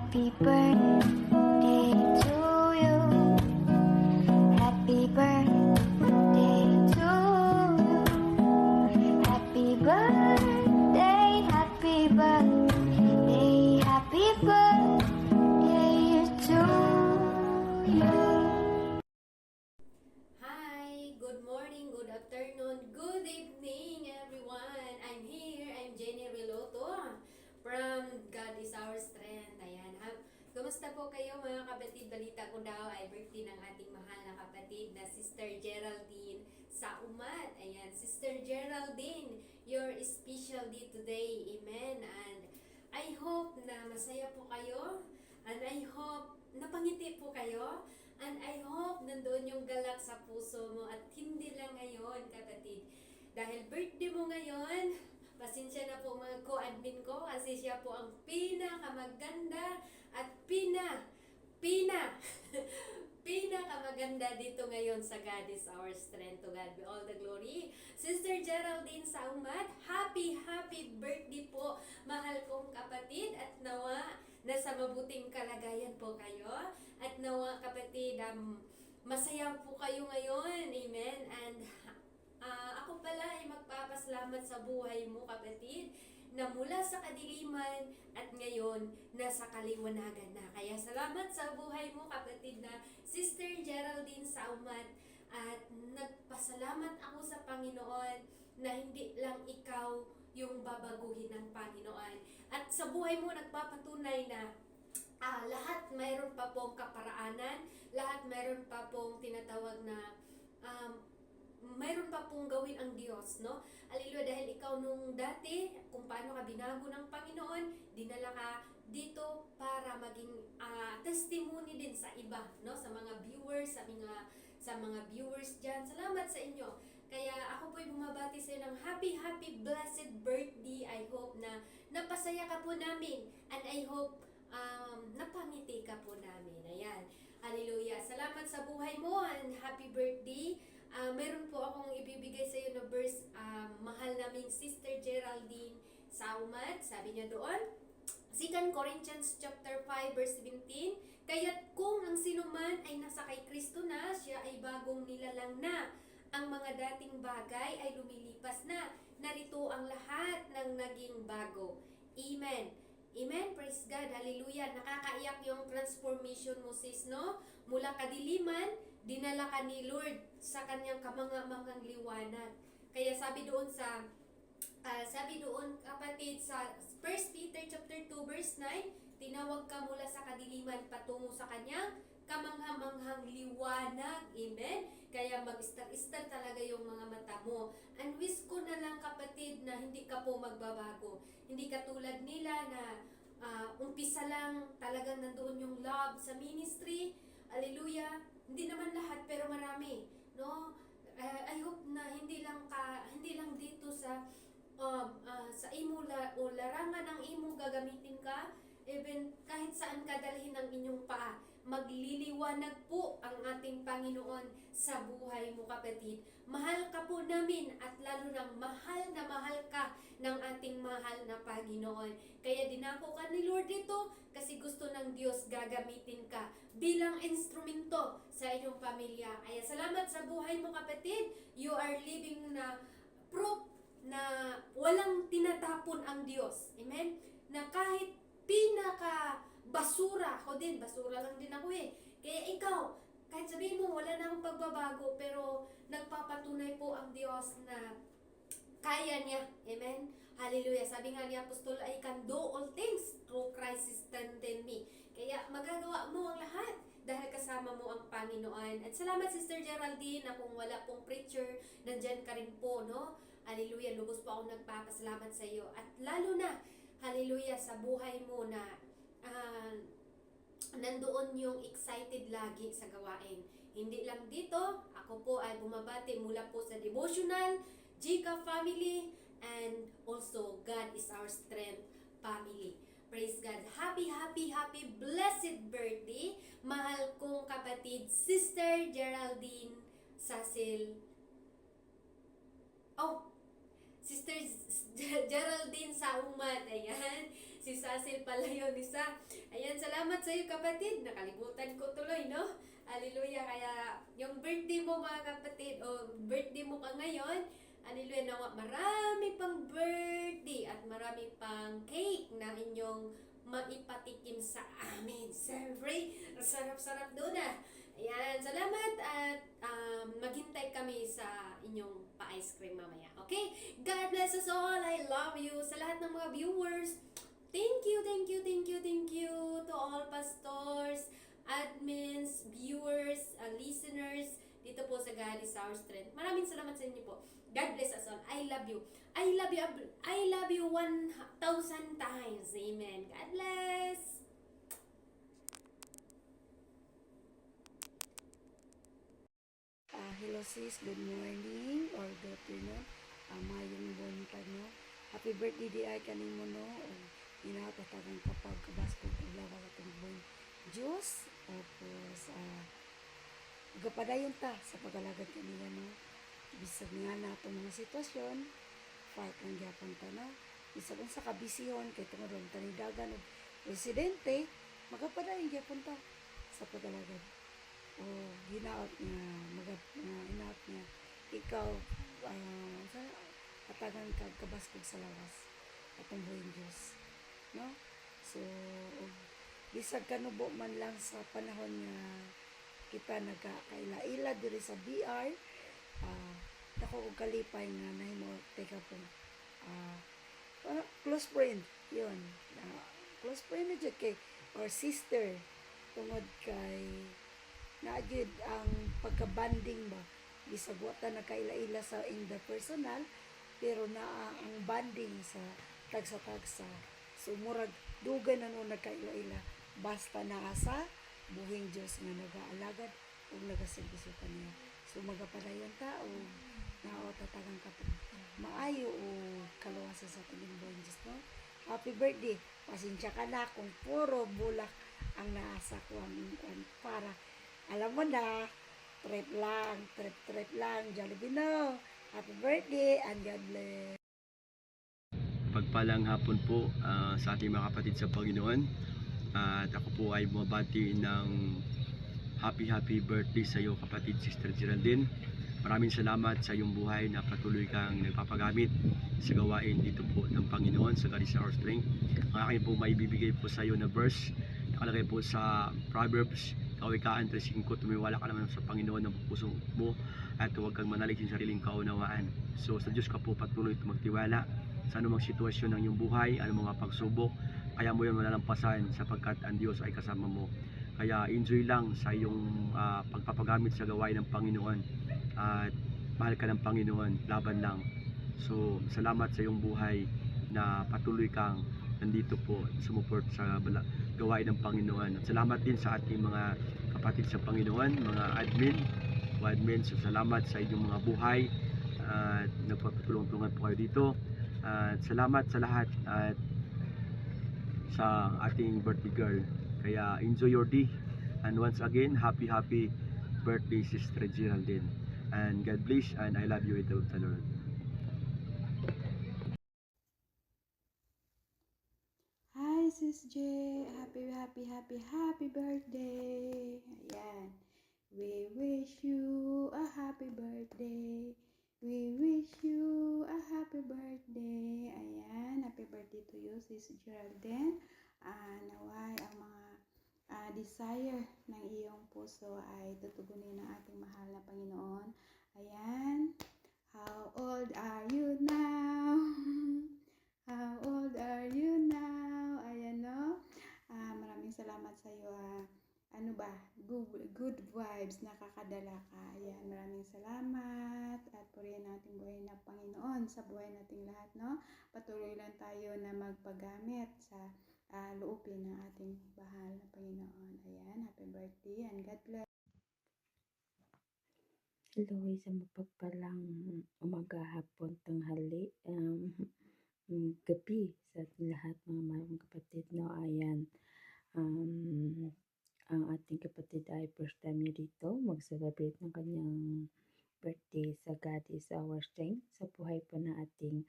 Happy birthday to you. Happy birthday to you. Happy birthday, happy birthday, happy birthday to you. Hi, good morning, good afternoon, good evening everyone. I'm here, I'm Jenny Reloto from God is Our Strength. Ayan, kamusta po kayo mga kapatid? Balita ko daw ay birthday ng ating mahal na kapatid na Sister Geraldine sa Umat. Ayan, Sister Geraldine, your special day today. Amen. And I hope na masaya po kayo. And I hope napangiti po kayo. And I hope nandoon yung galak sa puso mo at hindi lang ngayon, kapatid. Dahil birthday mo ngayon, pasensya na po mga co-admin ko kasi siya po ang pinakamaganda at pinakamaganda dito ngayon sa God is Our Strength. To God be all the glory. Sister Geraldine sa Umat, happy birthday po, mahal kong kapatid, at nawa nasa mabuting kalagayan po kayo. At nawa kapatid, masaya po kayo ngayon. Amen. And ako pala ay magpapasalamat sa buhay mo, kapatid, na mula sa kadiliman at ngayon nasa kaliwanagan na. Kaya salamat sa buhay mo, kapatid, na Sister Geraldine sa Umat. At nagpasalamat ako sa Panginoon na hindi lang ikaw yung babaguhin ng Panginoon. At sa buhay mo nagpapatunay na lahat mayroon pa pong kaparaanan, lahat mayroon pa pong tinatawag na mayroon pa pong gawin ang Diyos, no? Hallelujah, dahil ikaw nung dati, kung paano ka binago ng Panginoon, dinala ka dito para maging testimony din sa iba, no? Sa mga viewers, sa mga viewers diyan. Salamat sa inyo. Kaya ako po'y bumabati sa iyo ng happy blessed birthday. I hope na napasaya ka po namin, and I hope napangiti ka po namin. Ayan. Hallelujah. Salamat sa buhay mo and happy birthday. Meron po akong ibibigay sa iyo na verse, mahal naming Sister Geraldine sa Umat. Sabi niya doon, 2 Corinthians chapter 5 verse 17, kaya't kung ang sinuman ay nasa kay Kristo na, siya ay bagong nilalang na. Ang mga dating bagay ay lumilipas na. Narito ang lahat ng naging bago. Amen. Amen. Praise God. Hallelujah. Nakakaiyak yung transformation mo, sis, no? Mula kadiliman, dinala ka ni Lord sa kanyang kamangamangang liwanag. Kaya sabi doon kapatid sa 1 Peter chapter 2 verse 9, tinawag ka mula sa kadiliman patungo sa kanyang kamanghamanghang liwanag. Amen. Kaya mag-star talaga yung mga mata mo. And wish ko na lang, kapatid, na hindi ka po magbabago. Hindi ka tulad nila na umpisa lang talagang nandoon yung love sa ministry. Hallelujah. Hindi naman lahat pero marami, no? I hope na hindi lang dito sa imo o larangan ng imo gagamitin ka, even kahit saan ka dalhin ng inyong paa. Magliliwanag po ang ating Panginoon sa buhay mo, kapatid. Mahal ka po namin at lalo nang mahal ka ng ating mahal na Panginoon. Kaya dinako ka ni Lord dito kasi gusto ng Diyos gagamitin ka bilang instrumento sa inyong pamilya. Kaya salamat sa buhay mo, kapatid. You are living na proof na walang tinatapon ang Diyos. Amen? Na kahit basura, ako din, basura lang din ako eh. Kaya ikaw, kahit sabihin mo wala na akong pagbabago, pero nagpapatunay po ang Diyos na kaya niya. Amen? Hallelujah. Sabi nga ni Apostol, I can do all things through Christ who strengthens me. Kaya magagawa mo ang lahat dahil kasama mo ang Panginoon. At salamat, Sister Geraldine, na kung wala pong preacher, nandyan ka rin po, no? Hallelujah. Lubos po ako nagpapasalamat sa iyo. At lalo na, hallelujah, sa buhay mo na nandoon yung excited lagi sa gawain. Hindi lang dito, ako po ay bumabati mula po sa devotional, Gika family, and also God is Our Strength family. Praise God. Happy blessed birthday, mahal kong kapatid, Sister Geraldine Cecil. Sister Geraldine sa Umat. Ayan. Si Cecil pala yun, isa. Ayan, salamat sa iyo kapatid. Nakalimutan ko tuloy, no? Hallelujah. Kaya yung birthday mo mga kapatid, o birthday mo ka ngayon, hallelujah, nawa marami pang birthday at marami pang cake na inyong maipatikim sa amin. Siyempre, sarap-sarap doon ah. Ayan, salamat at maghintay kami sa inyong pa-ice cream mamaya. Okay? God bless us all. I love you. Sa lahat ng mga viewers, thank you, thank you, thank you, thank you to all pastors, admins, viewers, listeners dito po sa God is Our Strength. Maraming salamat sa inyo po. God bless us all. I love you. I love you. I love you 1,000 times. Amen. God bless. Hello sis, good morning or good afternoon. Mayong buntag no. Happy birthday di ay kanimo no. Inakatagan kapag kabaskog ulawa katong buwan. Diyos, tapos gapadayon ta sa pagalagad kanila no. Bisag nga na itong mga sitwasyon, fight lang gyapon ta no. Bisag sa kabisyon kay tungod ang tanidagan og presidente, magapadayon gyapon ta sa pagalagad. O ginaot niya, inaot niya, ikaw, sa katagan ka, kabaskog sa lawas, atong buhay Diyos. No? So, bisag kanubo man lang sa panahon nga kita nagkakaila-ila diri sa BR, ako og kalipay nga nahimo teka po, close friend, yun. Close friend na dyan kay, or sister, tungod kay, naagid ang pagka-banding ba bisag wata nakaila-ila sa in the personal pero naa ang banding sa tagsa-tagsa so murag dugay na no nakaila-ila basta naa sa buhing Diyos nga nagaalagad o nagaservisyo kaniya so magapadayon ta o nao tatagang ka maayo o kaluwasan sa tuling buhing Diyos no. Happy birthday, pasensya ka na kung puro bulak ang naasa ko ang para alam mo na, trip lang, Jollibee no. Happy birthday and God bless. Pagpalang hapon po sa ating mga kapatid sa Panginoon. At ako po ay bumabati ng happy birthday sa iyo kapatid Sister Geraldine. Maraming salamat sa iyong buhay na patuloy kang nagpapagamit sa gawain dito po ng Panginoon sa God is Our Strength. Ang akin po may bibigay po sa iyo na verse nakalagay po sa Proverbs Kawikaan 3:5, tumiwala ka naman sa Panginoon ng puso mo at huwag kang manalig sa sariling kaunawaan. So sa Diyos ka po patuloy magtiwala sa anumang sitwasyon ng iyong buhay, anumang mga pagsubok, kaya mo yan malalampasan sapagkat ang Diyos ay kasama mo. Kaya enjoy lang sa iyong pagpapagamit sa gawain ng Panginoon at mahal ka ng Panginoon, laban lang. So salamat sa iyong buhay na patuloy kang nandito po sumuport sa gawain ng Panginoon. At salamat din sa ating mga kapatid sa Panginoon, mga admin. So salamat sa inyong mga buhay at nagpapatulong-tulungan po kayo dito. At salamat sa lahat at sa ating birthday girl. Kaya enjoy your day. And once again, happy birthday Sister Geraldine. And God bless and I love you with the Lord. Hi Sis J, happy birthday. Ayan. We wish you a happy birthday. We wish you a happy birthday. Ayan, happy birthday to you Sis Geraldine. Naway ang mga desire ng iyong puso ay tutugunin ng ating mahal na Panginoon. Ayan. How old are you now? How old are you now? Ayan no. Maraming salamat sa iyo. Ano ba? Good vibes nakakadala ka. Ayan, maraming salamat at purihin natin buhay na Panginoon sa buhay nating lahat no. Patuloy lang tayo na magpagamit sa loopin ng ating mahal na Panginoon. Ayan, happy birthday and God bless. Hello, isang mapagpalang umaga, hapon, tanghali, gabi sa lahat mga mayroong kapatid. No, ayan, ang ating kapatid ay first time niya dito mag-celebrate ng kanyang birthday sa God is Our Strength sa buhay po na ating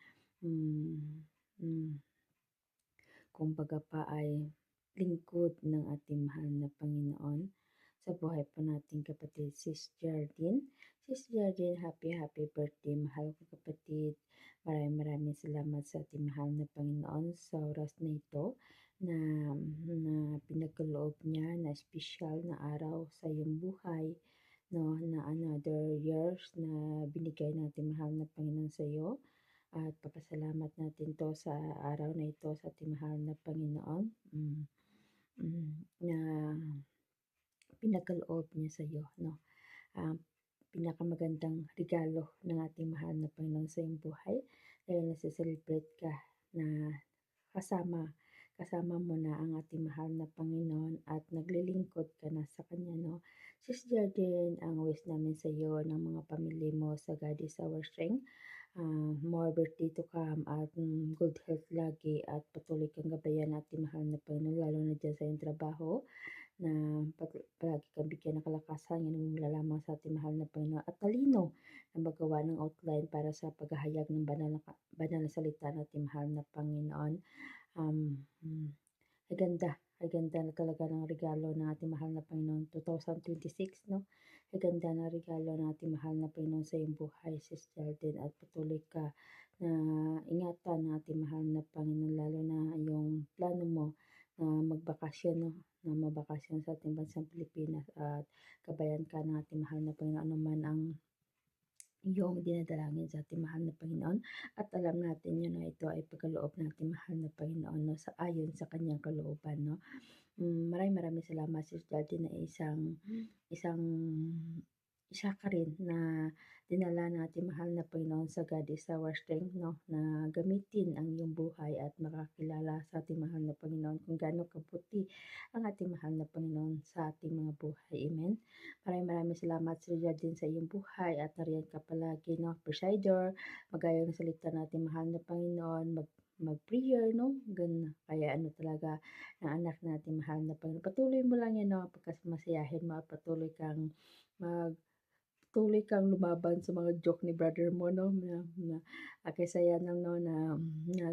kumbaga pa ay lingkod ng ating mahal na Panginoon sa buhay po nating kapatid, Sis Geraldine. Sis Geraldine, happy birthday, mahal ko kapatid. Maraming salamat sa ating mahal na Panginoon sa oras na ito na pinagkaloob niya na espesyal na araw sa iyong buhay, no, na another years na binigay natin mahal na Panginoon sa iyo. At papasalamat natin to sa araw na ito sa ating mahal na Panginoon na pinagkaloob niya sa iyo, no. Pinakamagandang regalo ng ating mahal na Panginoon sa iyong buhay dahil nasa-celebrate ka na kasama mo na ang ating mahal na Panginoon at naglilingkod ka na sa Kanya, no. Sis Jardine, ang wish namin sa iyo ng mga pamilya mo sa God is our strength. More birthday to come at good health lagi at patuloy kang gabayan ating mahal na Panginoon lalo na dyan sa iyong trabaho na palagi kang bigyan ng kalakasan yan ang lamang sa ating mahal na Panginoon at talino na magawa ng outline para sa paghahayag ng banal na salita ng ating mahal na Panginoon. Ay ganda na talaga ng regalo ng ating mahal na Panginoon 2026, no. Ay ganda na regalo ng ating mahal na Panginoon sa iyong buhay, Sis Geraldine, at patuloy ka na ingatan ng ating mahal na Panginoon lalo na yung plano mo na magbakasyon, no, na mabakasyon sa ating bansang Pilipinas at gabayan ka ng ating mahal na Panginoon anuman ang iyong dinadalangin sa ating mahal na Panginoon at alam natin yun na ito ay pagkaloob ng ating mahal na Panginoon, no, sa ayon sa kanyang kalooban, no. Maraming salamat Sis Geraldine na isa ka rin na dinala ng ating mahal na Panginoon sa God is our strength, no, na gamitin ang iyong buhay at makakilala sa ating mahal na Panginoon kung gaano kabuti ang ating mahal na Panginoon sa ating mga buhay. Amen. Maraming salamat Sis Geraldine sa iyong buhay at nariyan ka palagi, no, presider, magaya ng salita ng ating mahal na Panginoon, mag-prayer, no, ganun. Kaya talaga ng anak natin mahal na Panginoon. Patuloy mo lang yan, no, pagkasmasayahin mo at patuloy kang lumaban sa mga joke ni brother mo, no, na kaysa yan lang, no, na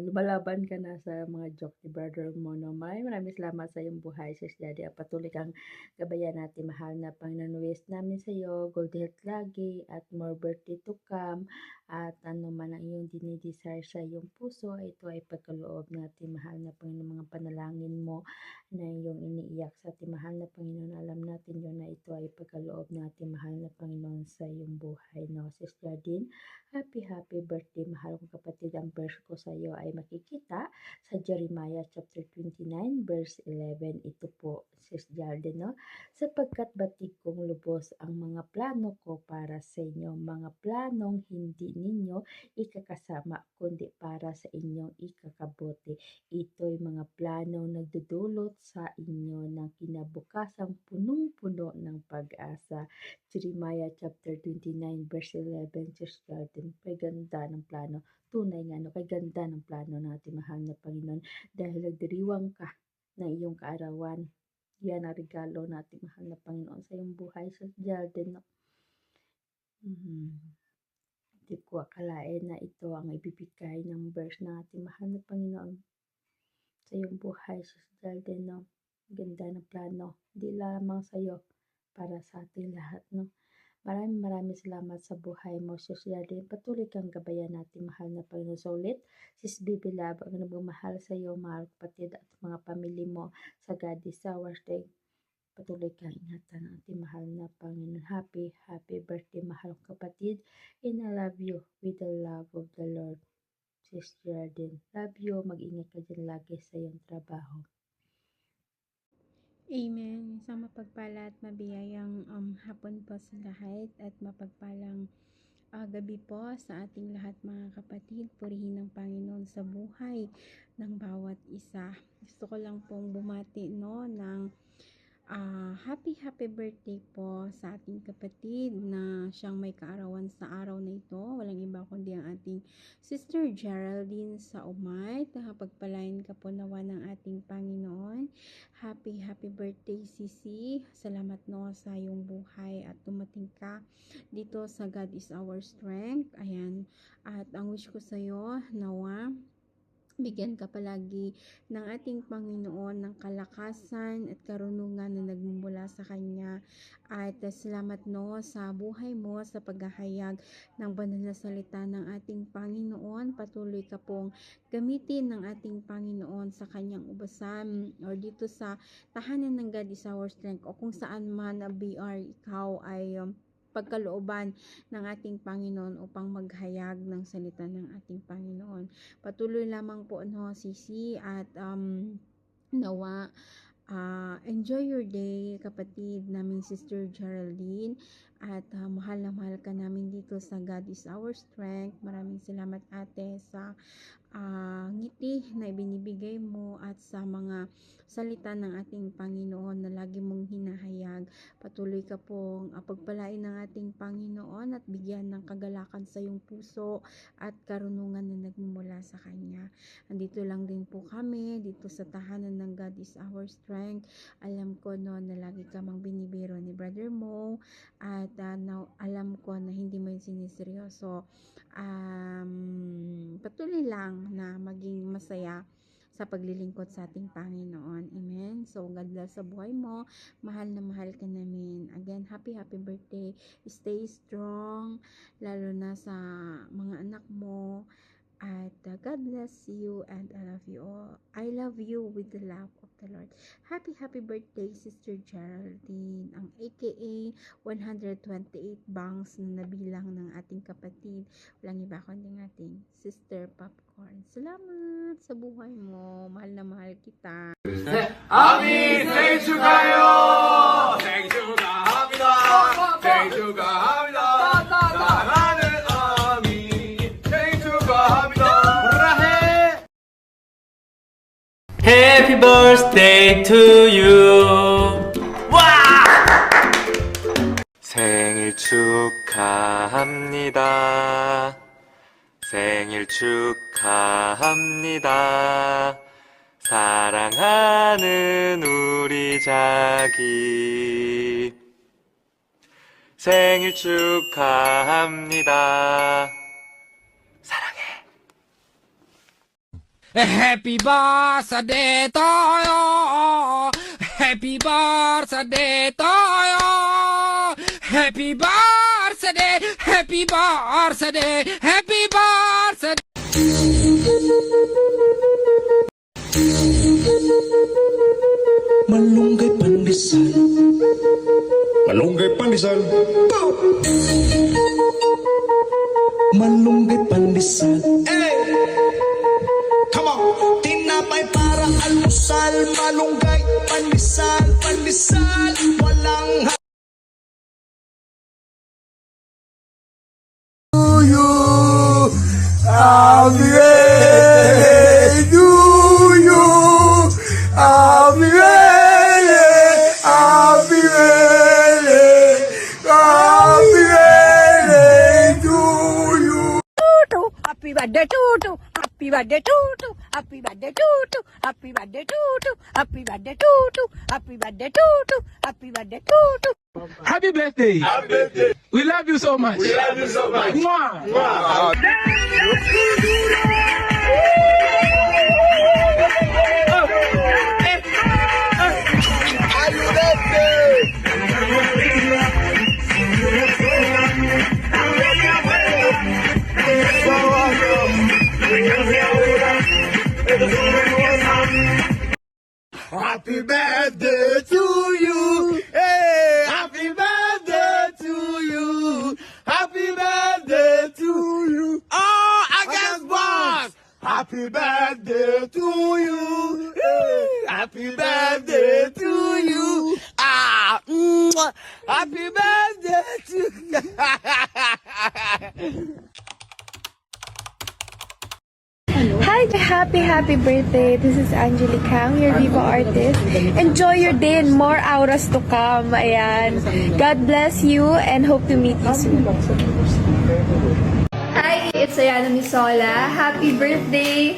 lumalaban ka na sa mga joke ni brother mo, no. Maraming salamat sa iyong buhay, Sis Daddy, at patuloy kang gabayan natin mahal na Panginoon. Wish namin sa iyo good health lagi at more birthday to come at ano man ang iyong dinidesire sa iyong puso, ito ay pagkaloob natin mahal na Panginoon. Mga panalangin mo na iyong iniiyak sa ating mahal na Panginoon, alam natin yun na ito ay pagkaloob natin mahal na Panginoon sa iyong buhay, no. Sis Jardine, happy birthday mahal kong kapatid. Ang verse ko sa iyo ay makikita sa Jeremiah chapter 29 verse 11. Ito po Sis Jardine, no. Sapagkat batik kong lubos ang mga plano ko para sa inyo, mga planong hindi ninyo ikakasama kundi para sa inyong ikakabuti. Ito'y mga planong nagdudulot sa inyo ng kinabukasang punong-puno ng pag-asa. Jeremiah chapter 29 verse 11. Sis Jardine, kay ganda ng plano. Tunay nga, no, kay ganda ng plano natin mahal na Panginoon dahil nagdiriwang ka ng iyong kaarawan. Yan ang regalo natin mahal na Panginoon sa iyong buhay, Sis Jardine, no. Hindi ko akalain na ito ang ibibigay ng verse ng ating mahal na Panginoon sa iyong buhay, Sis Jardine, no. Ganda ng plano, hindi lamang sa iyo, para sa ating lahat, no. Maraming salamat sa buhay mo, Sis Jardine. Patuloy kang gabayan natin mahal na Panginoon. So ulit, Sis Baby Love, ang nagmamahal sa iyo, mga kapatid at mga pamilya mo sa God is our strength. Patuloy kang ingatan ng ating mahal na Panginoon. Happy birthday mahal kapatid. And I love you with the love of the Lord, Sis Jardine. Love you. Mag-ingat ka dyan lagi sa iyong trabaho. Amen. Isang mapagpala at mabiyayang hapon po sa lahat at mapagpalang gabi po sa ating lahat mga kapatid. Purihin ng Panginoon sa buhay ng bawat isa. Gusto ko lang pong bumati, no, ng happy birthday po sa ating kapatid na siyang may kaarawan sa araw na ito. Walang iba kundi ang ating Sister Geraldine Saumat. Pagpalain ka po nawa ng ating Panginoon. Happy birthday, Sisi. Salamat, no, sa iyong buhay at dumating ka dito sa God is our strength. Ayan. At ang wish ko sa iyo, nawa Bigyan ka palagi ng ating Panginoon ng kalakasan at karunungan na nagmumula sa Kanya. At salamat no sa buhay mo, sa paghahayag ng banal na salita ng ating Panginoon. Patuloy ka pong gamitin ng ating Panginoon sa Kanyang ubasan or dito sa tahanan ng God is our strength o kung saan man BR ikaw ay pagkalooban ng ating Panginoon upang maghayag ng salita ng ating Panginoon. Patuloy lamang po no Sisi at nawa enjoy your day kapatid naming Sister Geraldine at mahal na mahal ka namin dito sa God is our strength. Maraming salamat ate sa ngiti na ibinibigay mo at sa mga salita ng ating Panginoon na lagi mong hinahayag. Patuloy ka pong pagpalain ng ating Panginoon at bigyan ng kagalakan sa iyong puso at karunungan na nagmumula sa Kanya. Andito lang din po kami dito sa tahanan ng God is our strength. Alam ko no na lagi ka mang binibiro ni Brother Mo at alam ko na hindi mo yun siniseryoso. Patuloy lang na maging masaya sa paglilingkod sa ating Panginoon. Amen. So, God bless sa buhay mo. Mahal na mahal ka namin. Again, happy birthday. Stay strong, lalo na sa mga anak mo. At God bless you and I love you all. I love you with the love of the Lord. Happy birthday, Sister Geraldine. Ang AKA 128 bangs na nabilang ng ating kapatid. Walang iba kundi ating Sister Popcorn. Salamat sa buhay mo. Mahal na mahal kita. 아미 생일 축하해요. 생일 축하합니다. 생일 축하합니다. 사랑하는 아미 생일 축하합니다. 후라해. Happy birthday to you. 와! 생일 축하합니다. 생일 축하합니다. 사랑하는 우리 자기 생일 축하합니다. 사랑해. Happy birthday to you. Happy birthday to you. Happy birthday. Happy birthday. Happy birthday. Malunggay pandesal. Malunggay pandesal. Malunggay pandesal. Hey! Come on! Tinapay para almusal. Malunggay pandesal. Pandesal. Walang Happy birthday to you. Happy birthday. Happy birthday. Happy birthday to you. Happy birthday to you. Happy birthday to you. Happy birthday to you. Happy birthday to you. Happy birthday to you. Happy birthday to you. Happy birthday to you. Happy birthday. Happy birthday. We love you so much. We love you so much. Mwah. Wow. Happy birthday to you. Hey, happy birthday to you. Happy birthday to you. Oh, I guess boss. Happy birthday to you. Hey, happy birthday to you. Happy birthday to you. Hi, happy birthday. This is Angelica Kang, your Viva artist. Enjoy your day and more auras to come. Ayan. God bless you and hope to meet you soon. Hi, it's Ayana Misola. Happy birthday.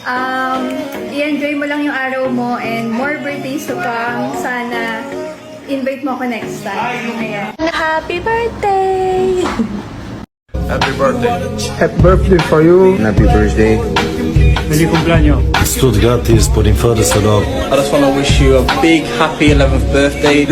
I-enjoy mo lang yung araw mo and more birthdays to come. Sana invite mo ako next time. Ayan. Happy birthday! Happy birthday. Happy birthday for you. Happy birthday. Feliz cumpleaños. Stuttgart is på din födelsedag. I just want to wish you a big happy 11th birthday.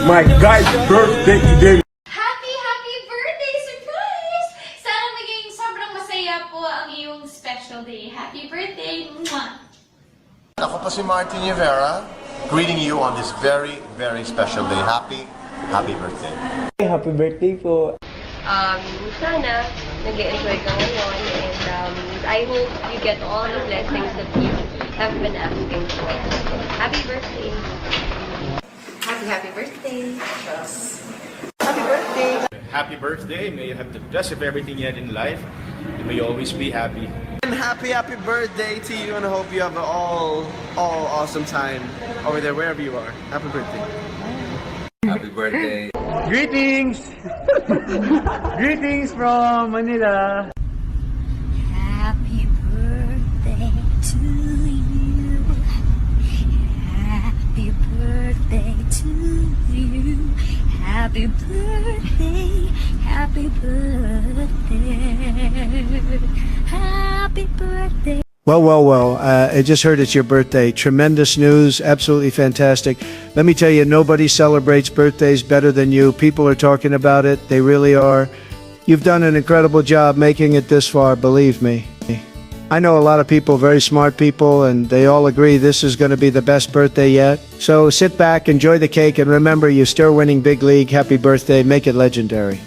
My guy's birthday today. Happy birthday, surprise! Sana maging sobrang masaya po ang iyong special day. Happy birthday! Mwah! Ako po si Martin Rivera, greeting you on this very, very special day. Happy birthday. Happy birthday po. Sana nag-enjoy ka ngayon and I hope you get all the blessings that you have been asking for. Happy birthday! Happy birthday. Happy birthday. May you have the best of everything you had in life. And may you always be happy. And happy birthday to you, and I hope you have an all awesome time over there, wherever you are. Happy birthday. Happy birthday. Greetings! Greetings from Manila. Happy birthday to you. Happy birthday to you. Happy birthday. Happy birthday. Happy birthday. Well. I just heard it's your birthday. Tremendous news. Absolutely fantastic. Let me tell you, nobody celebrates birthdays better than you. People are talking about it. They really are. You've done an incredible job making it this far, believe me. I know a lot of people, very smart people, and they all agree this is going to be the best birthday yet. So sit back, enjoy the cake, and remember, you're still winning big league. Happy birthday. Make it legendary.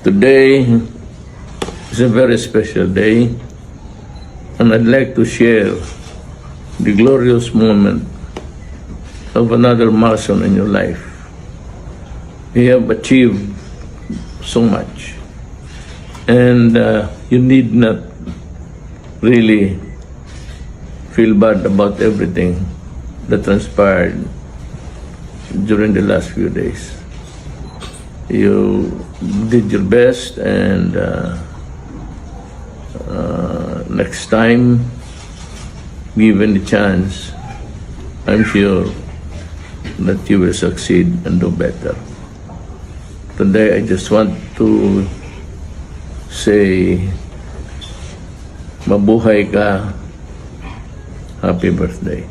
Today is a very special day, and I'd like to share the glorious moment of another milestone in your life. You have achieved so much, and you need not really feel bad about everything that transpired during the last few days. You did your best, and next time, given the chance, I'm sure that you will succeed and do better. Today, I just want to say, mabuhay ka, happy birthday.